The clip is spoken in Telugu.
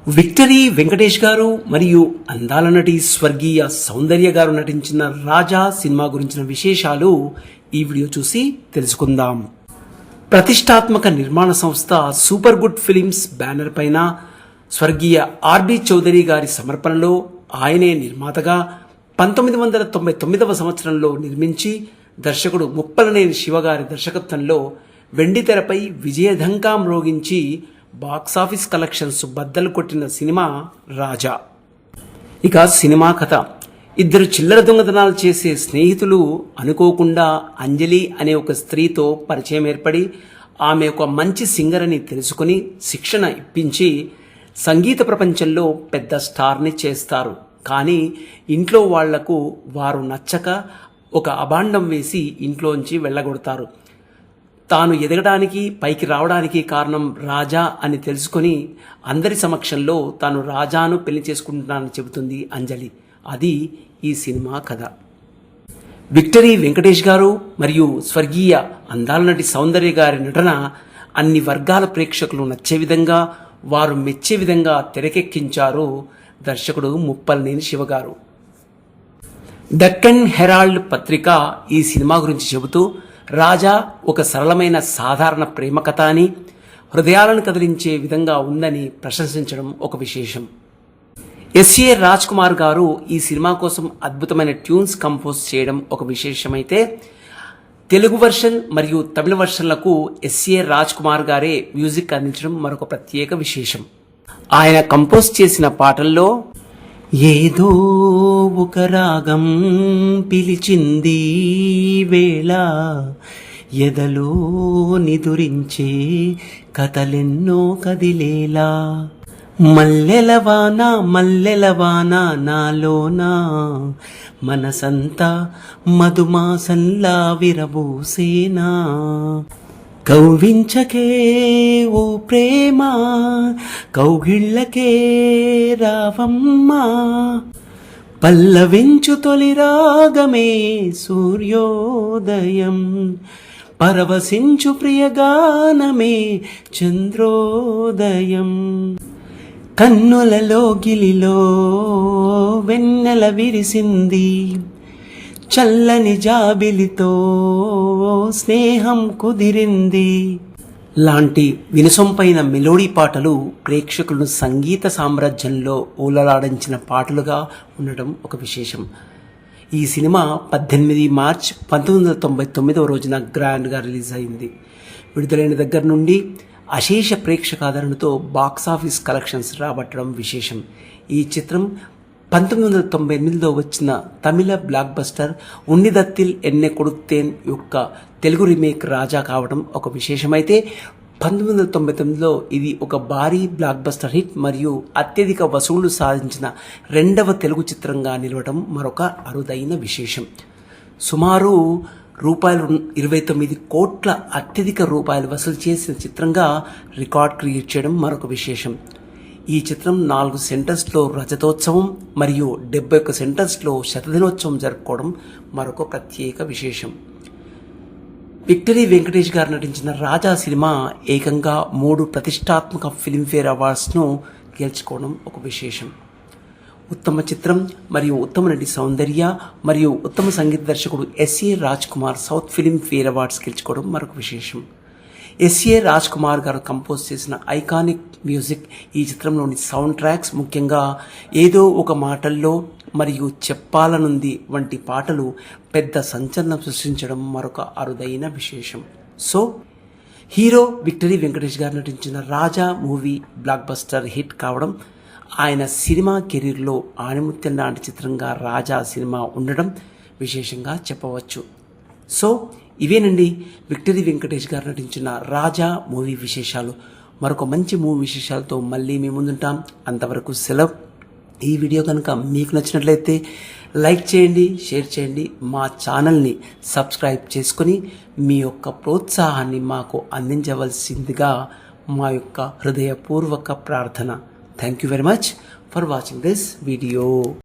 విక్టరీ వెంకటేష్ గారు మరియు అందాల నటి స్వర్గీయ సౌందర్య గారు నటించిన రాజా సినిమా గురించిన విశేషాలు ఈ వీడియో చూసి తెలుసుకుందాం. ప్రతిష్టాత్మక నిర్మాణ సంస్థ సూపర్ గుడ్ ఫిలిమ్స్ బ్యానర్ పైన స్వర్గీయ ఆర్బి చౌదరి గారి సమర్పణలో ఆయనే నిర్మాతగా 1999వ సంవత్సరంలో నిర్మించి దర్శకుడు ముప్పలనేని శివగారి దర్శకత్వంలో వెండితెరపై విజయఢంకా మ్రోగించి బాక్సాఫీస్ కలెక్షన్స్ బద్దలు కొట్టిన సినిమా రాజా. ఇక సినిమా కథ: ఇద్దరు చిల్లర దొంగతనాలు చేసే స్నేహితులు అనుకోకుండా అంజలి అనే ఒక స్త్రీతో పరిచయం ఏర్పడి ఆమె ఒక మంచి సింగర్ అని తెలుసుకుని శిక్షణ ఇప్పించి సంగీత ప్రపంచంలో పెద్ద స్టార్ని చేస్తారు. కానీ ఇంట్లో వాళ్లకు వారు నచ్చక ఒక అభాండం వేసి ఇంట్లోంచి వెళ్ళగొడతారు. తాను ఎదగడానికి పైకి రావడానికి కారణం రాజా అని తెలుసుకొని అందరి సమక్షంలో తాను రాజాను పెళ్లి చేసుకుంటున్నానని చెబుతుంది అంజలి. అది ఈ సినిమా కథ. విక్టరీ వెంకటేష్ గారు మరియు స్వర్గీయ అందాల నటి సౌందర్య గారి నటన అన్ని వర్గాల ప్రేక్షకులు నచ్చే విధంగా, వారు మెచ్చే విధంగా తెరకెక్కించారు దర్శకుడు ముప్పలనేని శివగారు. డక్కన్ హెరాల్డ్ పత్రిక ఈ సినిమా గురించి చెబుతూ, రాజా ఒక సరళమైన సాధారణ ప్రేమ కథ అని, హృదయాలను కదిలించే విధంగా ఉందని ప్రశంసించడం ఒక విశేషం. ఎస్ఏ రాజ్ కుమార్ గారు ఈ సినిమా కోసం అద్భుతమైన ట్యూన్స్ కంపోజ్ చేయడం ఒక విశేషమైతే, తెలుగు వర్షన్ మరియు తమిళ వర్షన్లకు ఎస్ఏ రాజ్ కుమార్ గారే మ్యూజిక్ అందించడం మరొక ప్రత్యేక విశేషం. ఆయన కంపోజ్ చేసిన పాటల్లో ఏదో ఒక రాగం పిలిచింది వేళ, ఎదలో నిదురించే కథలెన్నో కదిలేలా, మల్లెలవాన మల్లెలవాన నాలోనా, మనసంతా మధుమాసంలా విరబూసేనా, కౌవించకే ఓ ప్రేమ కౌగిళ్ళకే రావమ్మా, పల్లవించు తొలి రాగమే సూర్యోదయం, పరవశించు ప్రియగానమే చంద్రోదయం, కన్నులలో గిలిలో వెన్నెల విరిసింది, చల్లని జాబిలితో స్నేహం కుదిరింది లాంటి వినసొంపైన మెలోడీ పాటలు ప్రేక్షకులను సంగీత సామ్రాజ్యంలో ఊలలాడించిన పాటలుగా ఉండడం ఒక విశేషం. ఈ సినిమా 18 మార్చ్ 1999వ రోజున గ్రాండ్గా రిలీజ్ అయింది. విడుదలైన దగ్గర నుండి అశేష ప్రేక్షకాదరణతో బాక్సాఫీస్ కలెక్షన్స్ రాబట్టడం విశేషం. ఈ చిత్రం 1998లో వచ్చిన తమిళ బ్లాక్ బస్టర్ ఉన్నిదత్తిల్ ఎన్నె కొడుత్తేన్ యొక్క తెలుగు రీమేక్ రాజా కావడం ఒక విశేషమైతే, 1999లో ఇది ఒక భారీ బ్లాక్ బస్టర్ హిట్ మరియు అత్యధిక వసూళ్లు సాధించిన రెండవ తెలుగు చిత్రంగా నిలవడం మరొక అరుదైన విశేషం. సుమారు ₹29 కోట్ల అత్యధిక రూపాయలు వసూలు చేసిన చిత్రంగా రికార్డ్ క్రియేట్ చేయడం మరొక విశేషం. ఈ చిత్రం 4 సెంటర్స్లో రజతోత్సవం మరియు 71 సెంటర్స్లో శతదినోత్సవం జరుపుకోవడం మరొక ప్రత్యేక విశేషం. విక్టరీ వెంకటేష్ గారు నటించిన రాజా సినిమా ఏకంగా 3 ప్రతిష్టాత్మక ఫిల్మ్ఫేర్ అవార్డ్స్ను గెలుచుకోవడం ఒక విశేషం. ఉత్తమ చిత్రం మరియు ఉత్తమ నటి సౌందర్య మరియు ఉత్తమ సంగీత దర్శకుడు SA Raj Kumar south Filmfare awards గెలుచుకోవడం మరొక విశేషం. ఎస్ఏ రాజ్ కుమార్ గారు కంపోజ్ చేసిన ఐకానిక్ మ్యూజిక్, ఈ చిత్రంలోని సౌండ్ ట్రాక్స్, ముఖ్యంగా ఏదో ఒక మాటల్లో మరియు చెప్పాలనుంది వంటి పాటలు పెద్ద సంచలనం సృష్టించడం మరొక అరుదైన విశేషం. సో హీరో విక్టరీ వెంకటేష్ గారు నటించిన రాజా మూవీ బ్లాక్ బస్టర్ హిట్ కావడం, ఆయన సినిమా కెరీర్లో ఆణిముత్యం లాంటి చిత్రంగా రాజా సినిమా ఉండడం విశేషంగా చెప్పవచ్చు. సో ఇవేనండి విక్టరీ వెంకటేష్ గారు నటించిన రాజా మూవీ విశేషాలు. మరొక మంచి మూవీ విశేషాలతో మళ్ళీ మీ ముందుంటాం. అంతవరకు సెలవు. ఈ వీడియో కనుక మీకు నచ్చినట్లయితే లైక్ చేయండి, షేర్ చేయండి, మా ఛానల్ని సబ్స్క్రైబ్ చేసుకొని మీ యొక్క ప్రోత్సాహాన్ని మాకు అందించవలసిందిగా మా యొక్క హృదయపూర్వక ప్రార్థన. Thank you very much for watching this video.